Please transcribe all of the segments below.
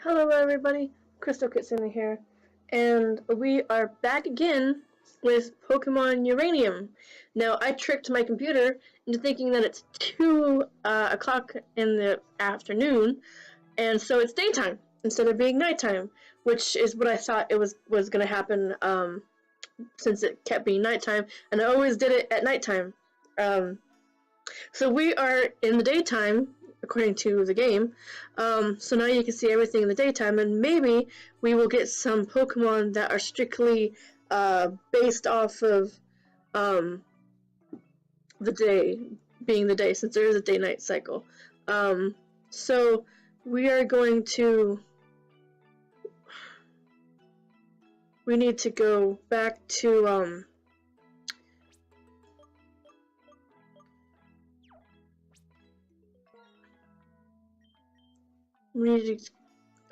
Hello everybody, Crystal Kitsune here, and we are back again with Pokemon Uranium. Now, I tricked my computer into thinking that it's 2 o'clock in the afternoon, and so it's daytime instead of being nighttime, which is what I thought it was going to happen since it kept being nighttime, and I always did it at nighttime. So we are in the daytime, according to the game. So now you can see everything in the daytime, and maybe we will get some Pokemon that are strictly based off of the day, being the day, since there is a day-night cycle. So we are going to... We need to go back to...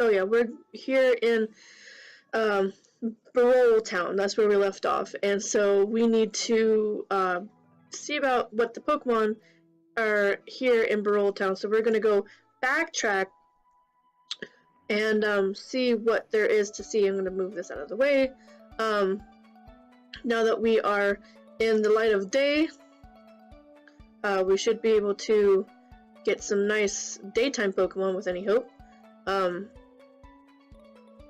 Oh yeah, we're here in Barol Town. That's where we left off, and so we need to see about what the Pokemon are here in Barol Town. So we're gonna go backtrack and see what there is to see. I'm gonna move this out of the way. Now that we are in the light of day, we should be able to get some nice daytime Pokemon with any hope.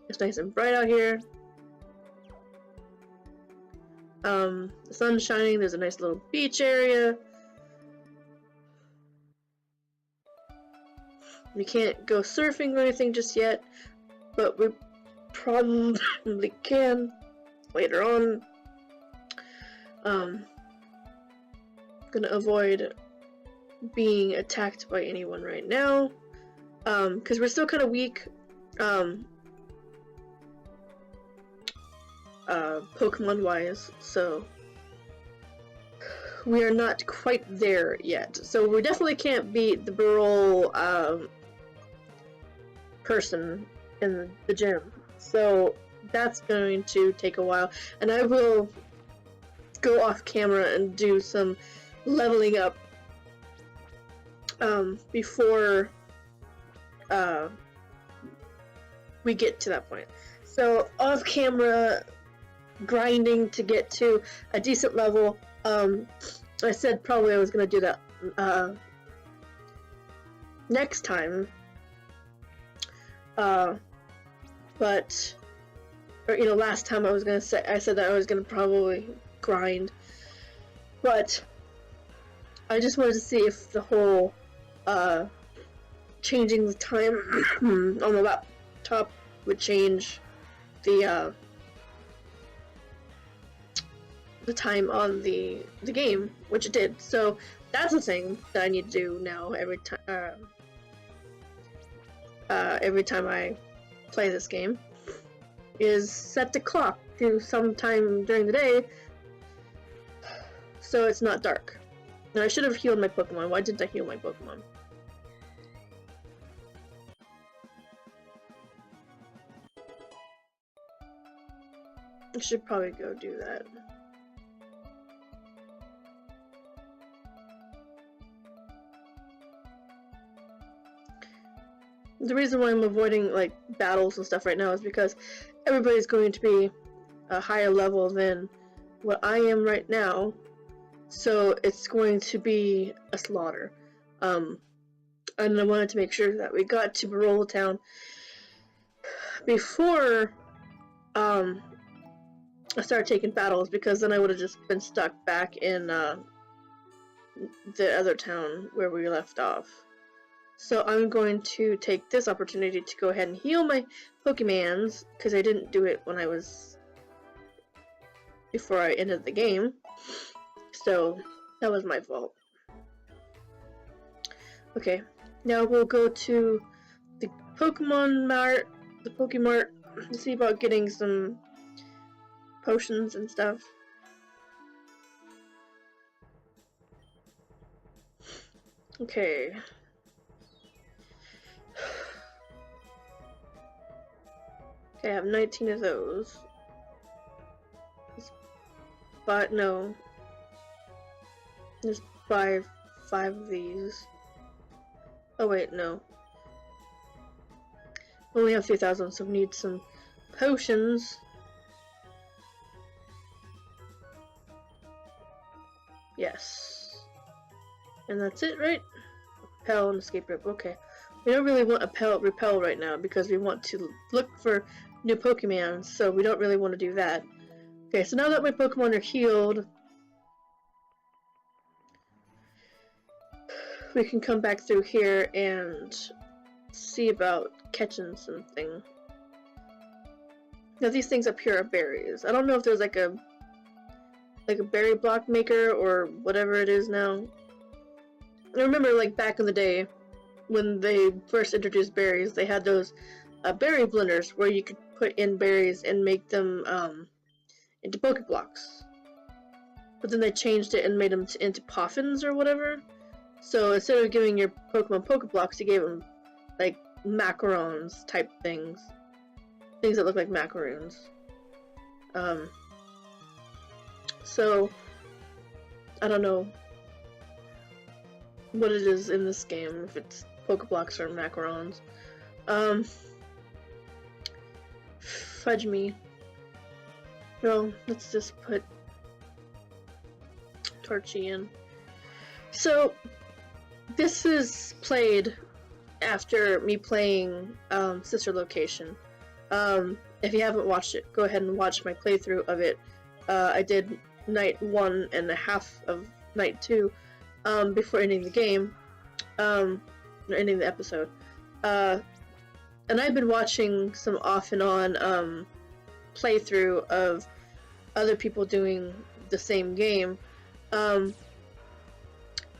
It's nice and bright out here. The sun's shining. There's a nice little beach area. We can't go surfing or anything just yet, but we probably can later on. Gonna avoid being attacked by anyone right now, because we're still kind of weak, Pokemon wise, so we are not quite there yet. So we definitely can't beat the Barol person in the gym, so that's going to take a while, and I will go off camera and do some leveling up before we get to that point. So off camera grinding to get to a decent level. I said probably I was going to do that next time, but, or, you know, last time I said that I was going to probably grind, but I just wanted to see if the whole changing the time on the laptop would change the time on the game, which it did. So that's the thing that I need to do now every time I play this game, is set the clock to sometime during the day so it's not dark. And I should have healed my Pokemon. Why didn't I heal my Pokemon? I should probably go do that. The reason why I'm avoiding like battles and stuff right now is because everybody's going to be a higher level than what I am right now, so it's going to be a slaughter. And I wanted to make sure that we got to Barol Town before I started taking battles, because then I would have just been stuck back in the other town where we left off. So I'm going to take this opportunity to go ahead and heal my Pokemons, because I didn't do it when I was before I ended the game. So that was my fault. Okay, now we'll go to the Pokemon Mart, the Pokemart, to see about getting some potions and stuff. Okay. Okay, I have 19 of those. But no. Just buy 5 of these. Oh wait, no. Only have 3,000, so we need some potions. Yes. And that's it, right? Repel and escape rope. Okay. We don't really want a repel right now because we want to look for new Pokemon, so we don't really want to do that. Okay, so now that my Pokemon are healed, we can come back through here and see about catching something. Now these things up here are berries. I don't know if there's like a berry block maker or whatever it is now. I remember like back in the day when they first introduced berries, they had those berry blenders where you could put in berries and make them into Pokeblocks. But then they changed it and made them into Poffins or whatever. So instead of giving your Pokemon Pokeblocks, you gave them like macarons type things. Things that look like macaroons. So I don't know what it is in this game, if it's Pokeblocks or macarons. Fudge me. No, let's just put Torchy in. So this is played after me playing Sister Location. If you haven't watched it, go ahead and watch my playthrough of it. I did night 1 and a half of night 2 before ending the game, ending the episode. And I've been watching some off and on playthrough of other people doing the same game.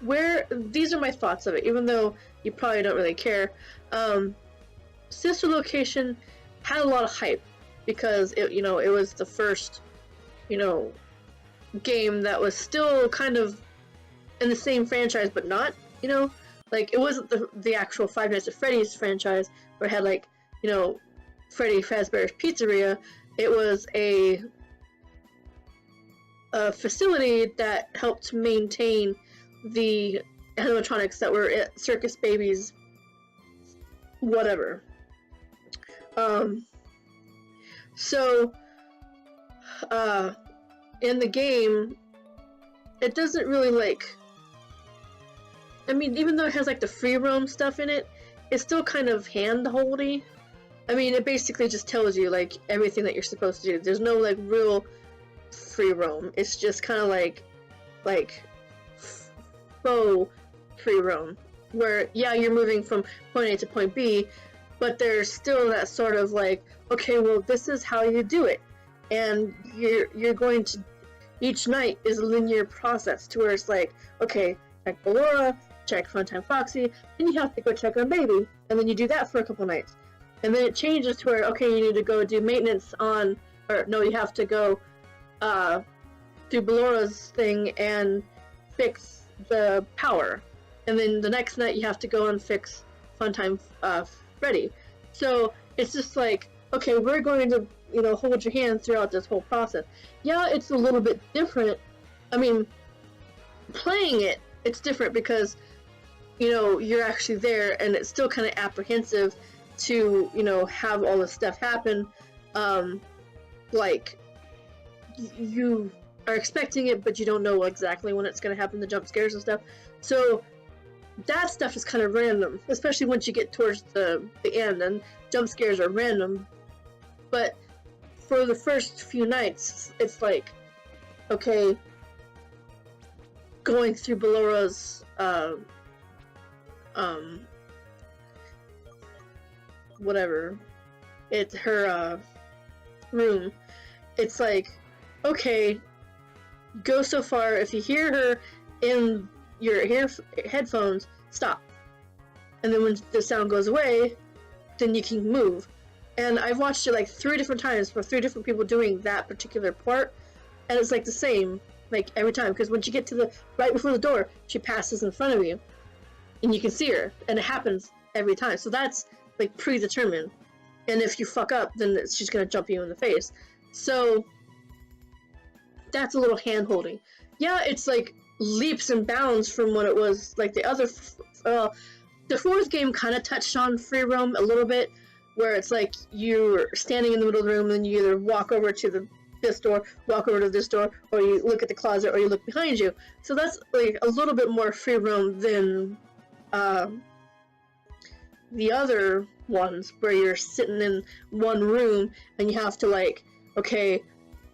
Where these are my thoughts of it, even though you probably don't really care. Sister Location had a lot of hype because it was the first, game that was still kind of in the same franchise, but not, like it wasn't the actual Five Nights at Freddy's franchise where it had like, Freddy Fazbear's Pizzeria. It was a facility that helped maintain the animatronics that were at Circus Baby's whatever. So in the game, it doesn't really even though it has like the free roam stuff in it, it's still kind of hand-holdy. It basically just tells you like everything that you're supposed to do. There's no like real free roam. It's just kind of like faux free roam, where you're moving from point A to point B, but there's still that sort of like, okay, well, this is how you do it, and you're going to, each night is a linear process to where it's like, okay, check Ballora, check Funtime Foxy, then you have to go check on Baby, and then you do that for a couple nights, and then it changes to where, okay, you need to go do maintenance on, or no, you have to go do Ballora's thing and fix the power, and then the next night you have to go and fix Funtime Freddy. So it's just like, okay, we're going to hold your hand throughout this whole process. Yeah, it's a little bit different. Playing it's different because you're actually there, and it's still kind of apprehensive to have all this stuff happen. Like you are expecting it, but you don't know exactly when it's going to happen, the jump scares and stuff. So that stuff is kind of random, especially once you get towards the end, and jump scares are random. But for the first few nights, it's like, okay, going through Ballora's whatever, it's her room. It's like, okay, go so far. If you hear her in your headphones, stop. And then when the sound goes away, then you can move. And I've watched it like 3 different times for 3 different people doing that particular part, and it's like the same, like every time. Because when you get to the right before the door, she passes in front of you, and you can see her, and it happens every time. So that's like predetermined. And if you fuck up, then she's gonna jump you in the face. So that's a little hand-holding. Yeah, it's like leaps and bounds from what it was like the other. The 4th game kind of touched on free roam a little bit, where it's like you're standing in the middle of the room and then you either walk over to this door, walk over to this door, or you look at the closet, or you look behind you. So that's like a little bit more free roam than the other ones where you're sitting in one room and you have to, like, okay,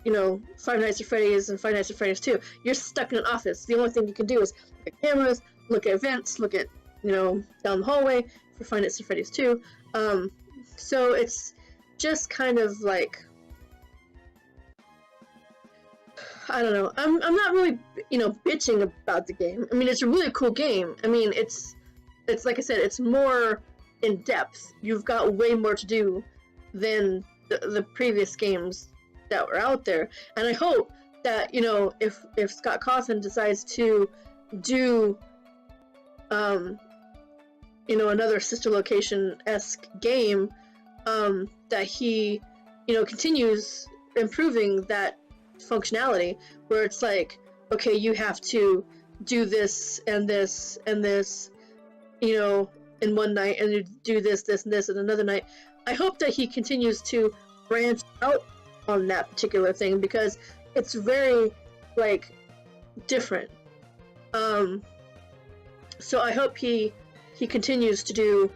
you know, Five Nights at Freddy's and Five Nights at Freddy's 2, you're stuck in an office. The only thing you can do is look at cameras, look at vents, look at, you know, down the hallway for Five Nights at Freddy's 2. So it's just kind of like, I don't know. I'm not really, you know, bitching about the game. I mean, it's a really cool game. I mean, it's like I said, it's more in depth. You've got way more to do than the previous games that were out there. And I hope that, you know, if Scott Cawthon decides to do, you know, another Sister Location-esque game, that he, you know, continues improving that functionality, where it's like, okay, you have to do this and this and this, you know, in one night, and you do this, this, and this in another night. I hope that he continues to branch out on that particular thing, because it's very, like, different. So I hope he continues to do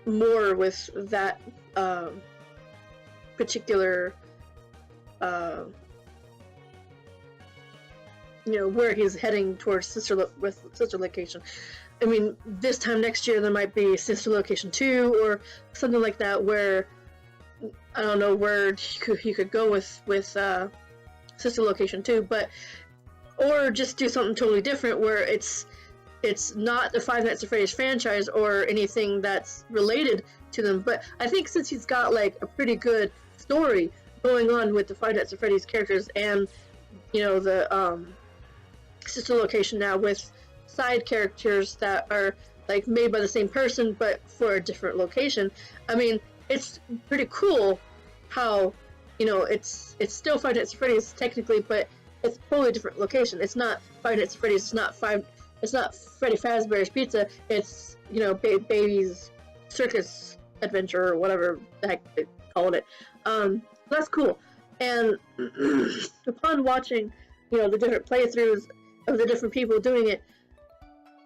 more with that particular, you know, where he's heading towards Sister Location. I mean, this time next year there might be Sister Location 2 or something like that, where I don't know where he could go with Sister Location 2, but or just do something totally different where it's not the Five Nights at Freddy's franchise or anything that's related to them. But I think since he's got, like, a pretty good story going on with the Five Nights at Freddy's characters, and, you know, the Sister Location now with side characters that are, like, made by the same person but for a different location, I mean, it's pretty cool how, you know, it's still Five Nights at Freddy's technically, but it's a totally different location. It's not Five Nights at Freddy's, it's not Freddy Fazbear's Pizza, it's, you know, Baby's Circus Adventure, or whatever the heck they called it. That's cool. And upon watching, you know, the different playthroughs of the different people doing it,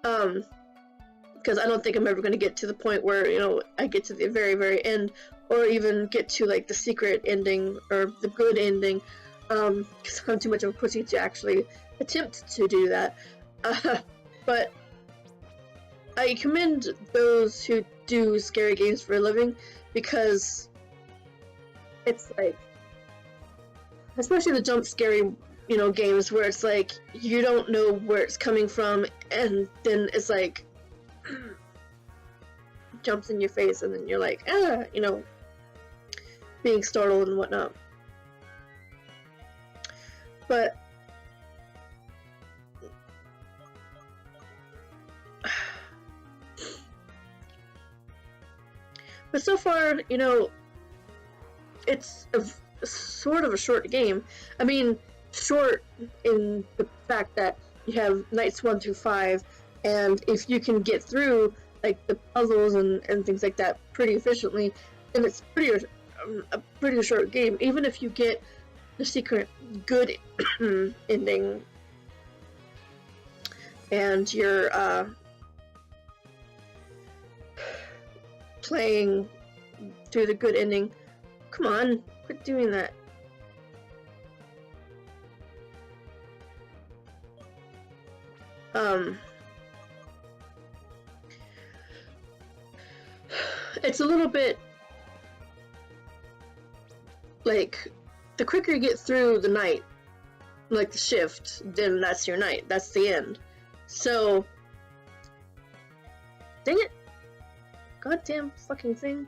because I don't think I'm ever going to get to the point where, you know, I get to the very, very end, or even get to, like, the secret ending, or the good ending, because I'm too much of a pussy to actually attempt to do that. But I commend those who do scary games for a living, because it's like, especially the jump scary, you know, games where it's like you don't know where it's coming from, and then it's like jumps in your face, and then you're like, you know, being startled and whatnot. But so far, you know, it's a sort of a short game. I mean, short in the fact that you have nights 1 through 5, and if you can get through, like, the puzzles and things like that pretty efficiently, then it's a pretty short game. Even if you get the secret good ending, and you're playing through the good ending. Come on, quit doing that. It's a little bit like, the quicker you get through the night, like the shift, then that's your night. That's the end. So, dang it. Goddamn fucking thing.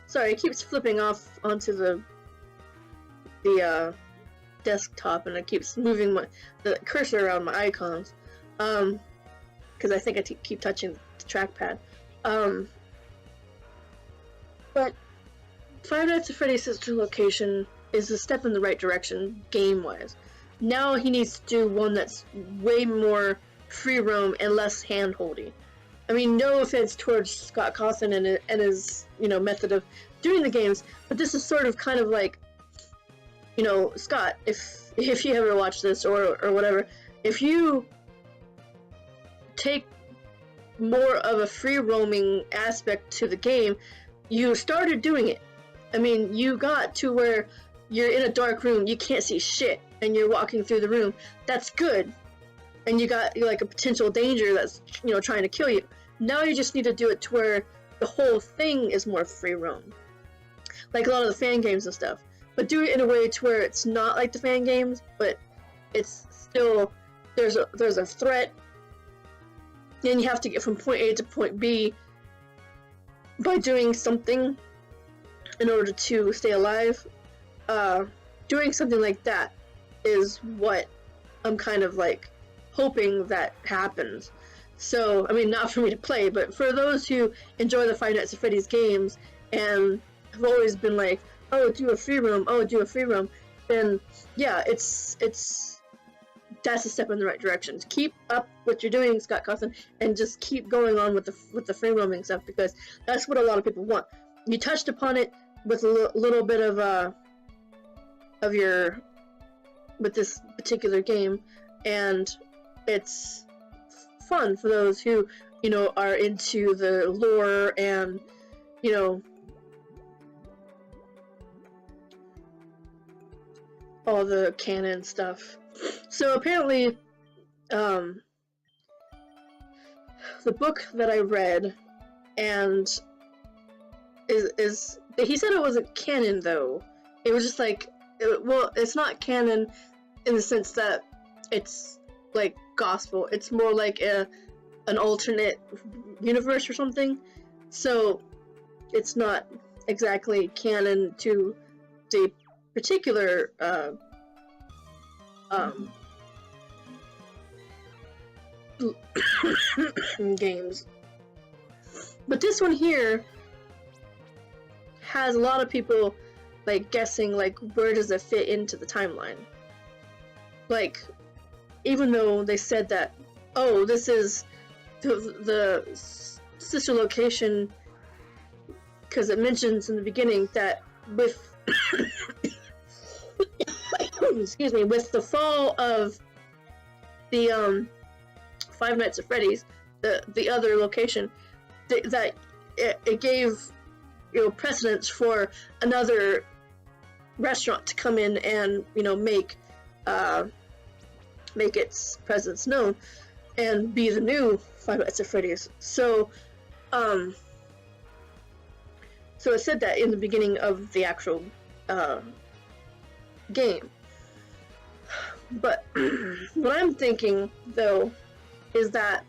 Sorry, it keeps flipping off onto the desktop, and it keeps moving the cursor around my icons. Because I think I keep touching the trackpad. But Five Nights at Freddy's Sister Location is a step in the right direction, game-wise. Now he needs to do one that's way more free roam and less hand-holdy. I mean, no offense towards Scott Cawthon and his, you know, method of doing the games, but this is sort of kind of like, you know, Scott, if you ever watch this or whatever, if you take more of a free roaming aspect to the game, you started doing it. I mean, you got to where you're in a dark room, you can't see shit, and you're walking through the room. That's good. And you got like a potential danger that's, you know, trying to kill you. Now you just need to do it to where the whole thing is more free roam, like a lot of the fan games and stuff. But do it in a way to where it's not like the fan games, but it's still there's a threat, and you have to get from point A to point B by doing something in order to stay alive. Doing something like that is what I'm kind of like hoping that happens. So, I mean, not for me to play, but for those who enjoy the Five Nights at Freddy's games and have always been like, oh, do a free roam, oh, do a free roam, then yeah, it's that's a step in the right direction. Keep up what you're doing, Scott Cawthon, and just keep going on with the free roaming stuff, because that's what a lot of people want. You touched upon it with a little bit of your with this particular game, and it's fun for those who, you know, are into the lore and, you know, all the canon stuff. So apparently, the book that I read, and is he said it wasn't canon though. It was just like, well, it's not canon in the sense that it's like gospel. It's more like an alternate universe or something. So it's not exactly canon to the particular games. But this one here has a lot of people like guessing like where does it fit into the timeline. Like, even though they said that, oh, this is the sister location, because it mentions in the beginning that with excuse me, with the fall of the Five Nights at Freddy's, the other location, that it gave, you know, precedence for another restaurant to come in and, you know, make its presence known and be the new Five Nights at Freddy's. So so it said that in the beginning of the actual game. But what I'm thinking though is that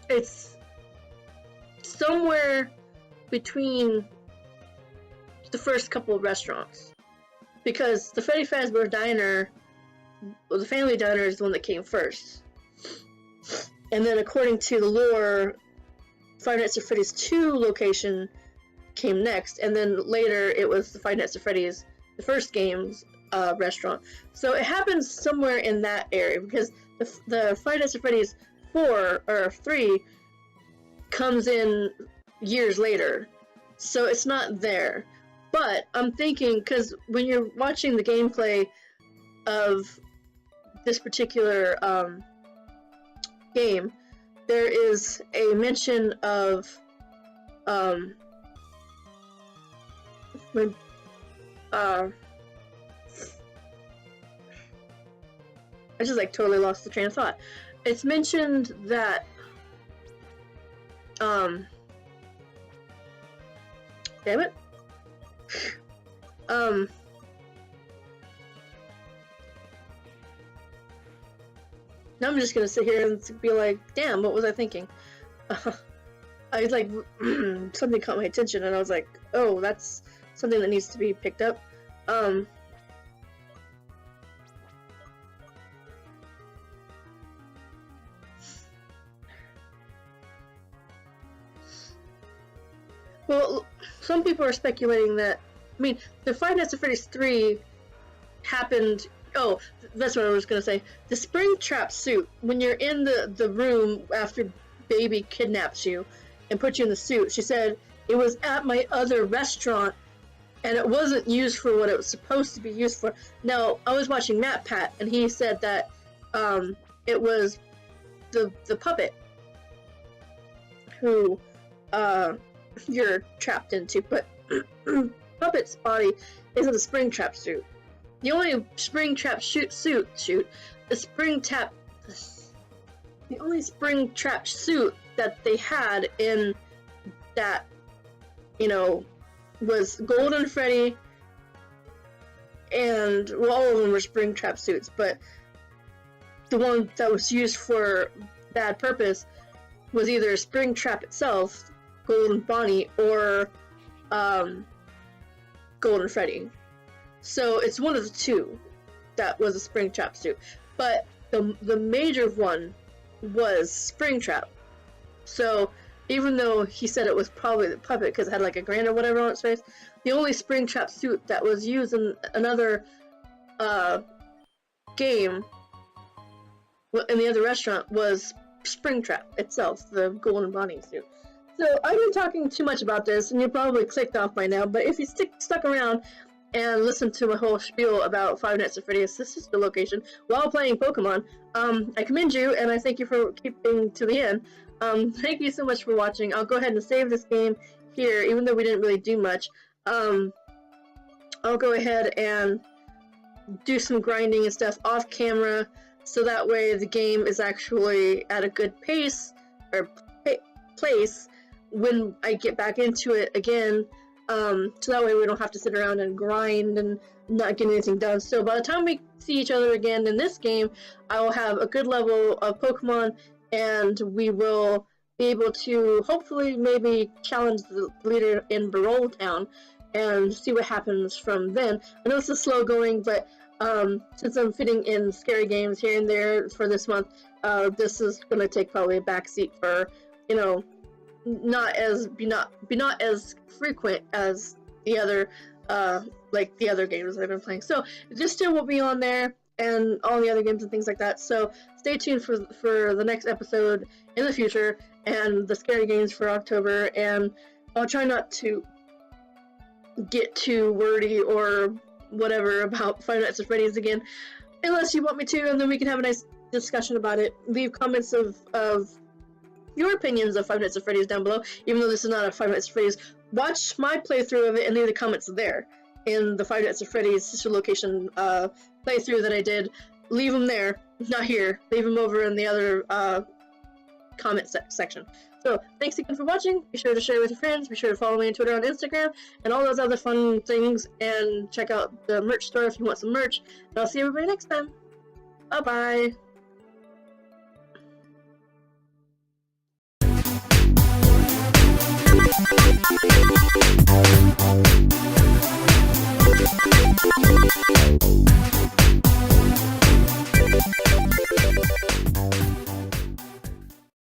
it's somewhere between the first couple of restaurants, because the Freddy Fazbear Diner, well, the Family Diner is the one that came first, and then according to the lore, Five Nights at Freddy's 2 location came next, and then later it was the Five Nights at Freddy's, the first game's restaurant. So it happens somewhere in that area, because the Five Nights at Freddy's 4 or 3 comes in years later, so it's not there. But I'm thinking, because when you're watching the gameplay of this particular game, there is a mention of when I just like totally lost the train of thought. It's mentioned that damn it. Now I'm just gonna sit here and be like, damn, what was I thinking? I was like, something caught my attention, and I was like, oh, that's something that needs to be picked up. Well, some people are speculating that, I mean, the Five Nights at Freddy's 3 happened, oh, that's what I was going to say. The Springtrap suit, when you're in the room after baby kidnaps you and puts you in the suit. She said, it was at my other restaurant and it wasn't used for what it was supposed to be used for. Now, I was watching Matt Pat, and he said that it was the puppet who you're trapped into, but Puppet's body isn't a spring trap suit. The only spring trap suit that they had in that, you know, was Golden Freddy, and well, all of them were spring trap suits, but the one that was used for that purpose was either spring trap itself, Golden Bonnie, or Golden Freddy. So it's one of the two that was a spring trap suit, but the major one was Springtrap. So even though he said it was probably the puppet because it had like a grin or whatever on its face, the only Springtrap suit that was used in another game in the other restaurant was Springtrap itself, the Golden Bonnie suit. So I've been talking too much about this, and you probably clicked off by now, but if you stuck around and listened to my whole spiel about Five Nights at Freddy's sister location while playing Pokemon, I commend you, and I thank you for keeping to the end. Thank you so much for watching. I'll go ahead and save this game here, even though we didn't really do much. I'll go ahead and do some grinding and stuff off camera, so that way the game is actually at a good pace, or place, when I get back into it again, so that way we don't have to sit around and grind and not get anything done. So by the time we see each other again in this game, I will have a good level of Pokemon, and we will be able to hopefully maybe challenge the leader in Barole Town and see what happens from then. I know this is slow going, but since I'm fitting in scary games here and there for this month, this is going to take probably a backseat for, you know, not as frequent as the other like the other games that I've been playing. So this still will be on there, and all the other games and things like that. So stay tuned for the next episode in the future, and the scary games for October. And I'll try not to get too wordy or whatever about Five Nights at Freddy's again, unless you want me to, and then we can have a nice discussion about it. Leave comments of your opinions of Five Nights at Freddy's down below, even though this is not a Five Nights at Freddy's. Watch my playthrough of it and leave the comments there in the Five Nights at Freddy's sister location playthrough that I did. Leave them there, not here. Leave them over in the other comment section. So thanks again for watching. Be sure to share with your friends. Be sure to follow me on Twitter and Instagram and all those other fun things, and check out the merch store if you want some merch. And I'll see everybody next time. Bye bye. Thank you.